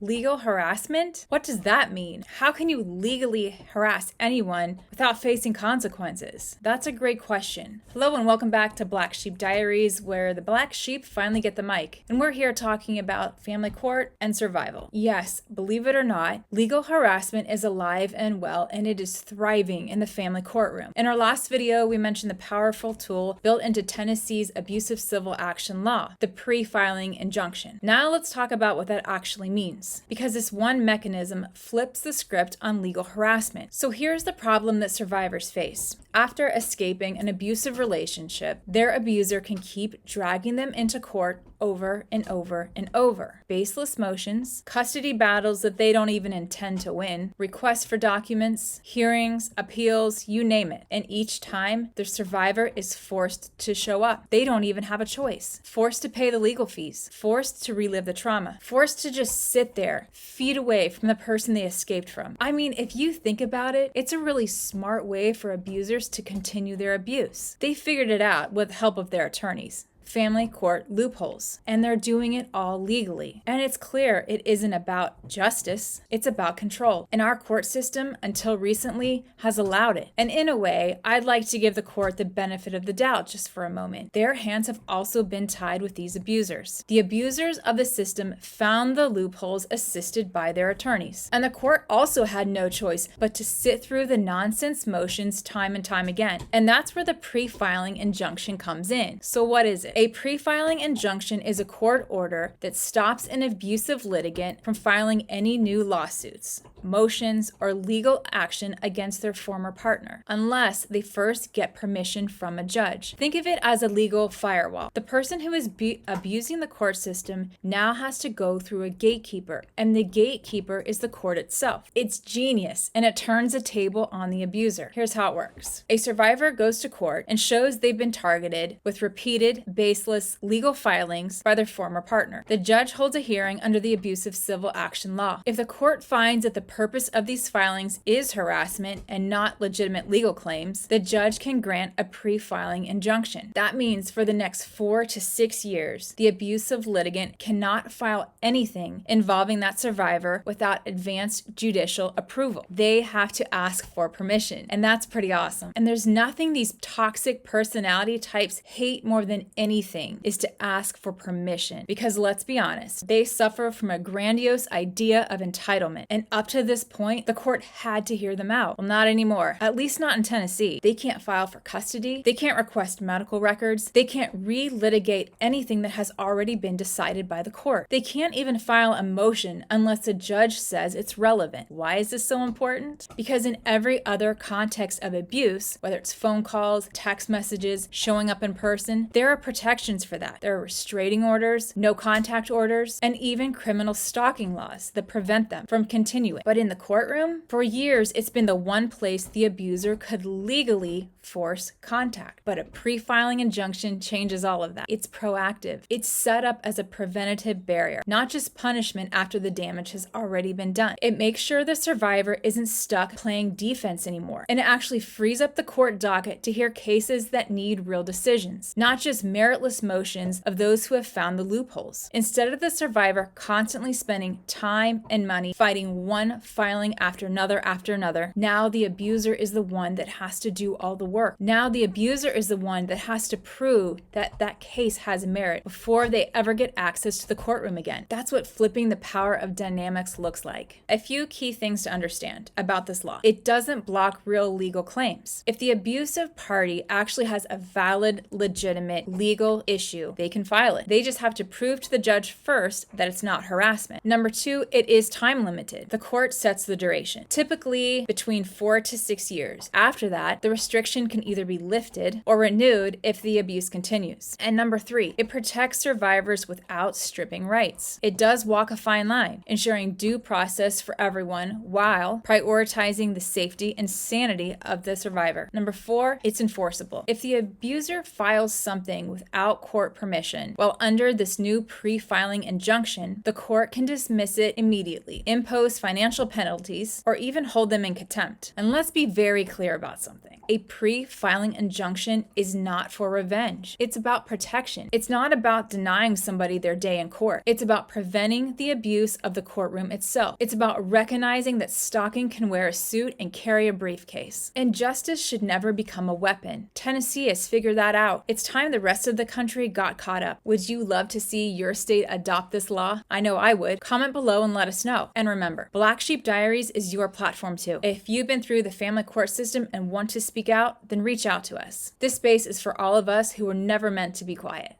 Legal harassment? What does that mean? How can you legally harass anyone without facing consequences? That's a great question. Hello and welcome back to Black Sheep Diaries, where the black sheep finally get the mic. And we're here talking about family court and survival. Yes, believe it or not, legal harassment is alive and well, and it is thriving in the family courtroom. In our last video, we mentioned the powerful tool built into Tennessee's abusive civil action law, the pre-filing injunction. Now let's talk about what that actually means, because this one mechanism flips the script on legal harassment. So here's the problem that survivors face. After escaping an abusive relationship, their abuser can keep dragging them into court over and over and over. Baseless motions, custody battles that they don't even intend to win, requests for documents, hearings, appeals, you name it. And each time, the survivor is forced to show up. They don't even have a choice. Forced to pay the legal fees, forced to relive the trauma, forced to just sit there, feet away from the person they escaped from. I mean, if you think about it, it's a really smart way for abusers to continue their abuse. They figured it out with the help of their attorneys. Family court loopholes, and they're doing it all legally. And it's clear it isn't about justice, it's about control. And our court system, until recently, has allowed it. And in a way, I'd like to give the court the benefit of the doubt just for a moment. Their hands have also been tied with these abusers. The abusers of the system found the loopholes assisted by their attorneys. And the court also had no choice but to sit through the nonsense motions time and time again. And that's where the pre-filing injunction comes in. So what is it? A pre-filing injunction is a court order that stops an abusive litigant from filing any new lawsuits, motions, or legal action against their former partner, unless they first get permission from a judge. Think of it as a legal firewall. The person who is abusing the court system now has to go through a gatekeeper, and the gatekeeper is the court itself. It's genius, and it turns the table on the abuser. Here's how it works. A survivor goes to court and shows they've been targeted with repeated baseless legal filings by their former partner. The judge holds a hearing under the abusive civil action law. If the court finds that the purpose of these filings is harassment and not legitimate legal claims, the judge can grant a pre-filing injunction. That means for the next 4 to 6 years, the abusive litigant cannot file anything involving that survivor without advanced judicial approval. They have to ask for permission, and that's pretty awesome. And there's nothing these toxic personality types hate more than anything is to ask for permission, because let's be honest, they suffer from a grandiose idea of entitlement, and up to this point, the court had to hear them out. Well, not anymore, at least not in Tennessee. They can't file for custody, they can't request medical records, they can't re-litigate anything that has already been decided by the court. They can't even file a motion unless a judge says it's relevant. Why is this so important? Because in every other context of abuse, whether it's phone calls, text messages, showing up in person, there are protections for that. There are restraining orders, no contact orders, and even criminal stalking laws that prevent them from continuing. But in the courtroom, for years, it's been the one place the abuser could legally force contact. But a pre-filing injunction changes all of that. It's proactive. It's set up as a preventative barrier, not just punishment after the damage has already been done. It makes sure the survivor isn't stuck playing defense anymore, and it actually frees up the court docket to hear cases that need real decisions, not just meritless motions of those who have found the loopholes. Instead of the survivor constantly spending time and money fighting one filing after another, now the abuser is the one that has to do all the work. Now the abuser is the one that has to prove that that case has merit before they ever get access to the courtroom again. That's what flipping the power of dynamics looks like. A few key things to understand about this law. It doesn't block real legal claims. If the abusive party actually has a valid, legitimate legal issue, they can file it. They just have to prove to the judge first that it's not harassment. Number 2, it is time limited. The court sets the duration, typically between 4 to 6 years. After that, the restriction can either be lifted or renewed if the abuse continues. And number 3, it protects survivors without stripping rights. It does walk a fine line, ensuring due process for everyone while prioritizing the safety and sanity of the survivor. Number 4, it's enforceable. If the abuser files something with without court permission, while under this new pre-filing injunction, the court can dismiss it immediately, impose financial penalties, or even hold them in contempt. And let's be very clear about something. A pre-filing injunction is not for revenge. It's about protection. It's not about denying somebody their day in court. It's about preventing the abuse of the courtroom itself. It's about recognizing that stalking can wear a suit and carry a briefcase. And justice should never become a weapon. Tennessee has figured that out. It's time the rest of the country got caught up. Would you love to see your state adopt this law? I know I would. Comment below and let us know. And remember, Black Sheep Diaries is your platform too. If you've been through the family court system and want to speak out, then reach out to us. This space is for all of us who were never meant to be quiet.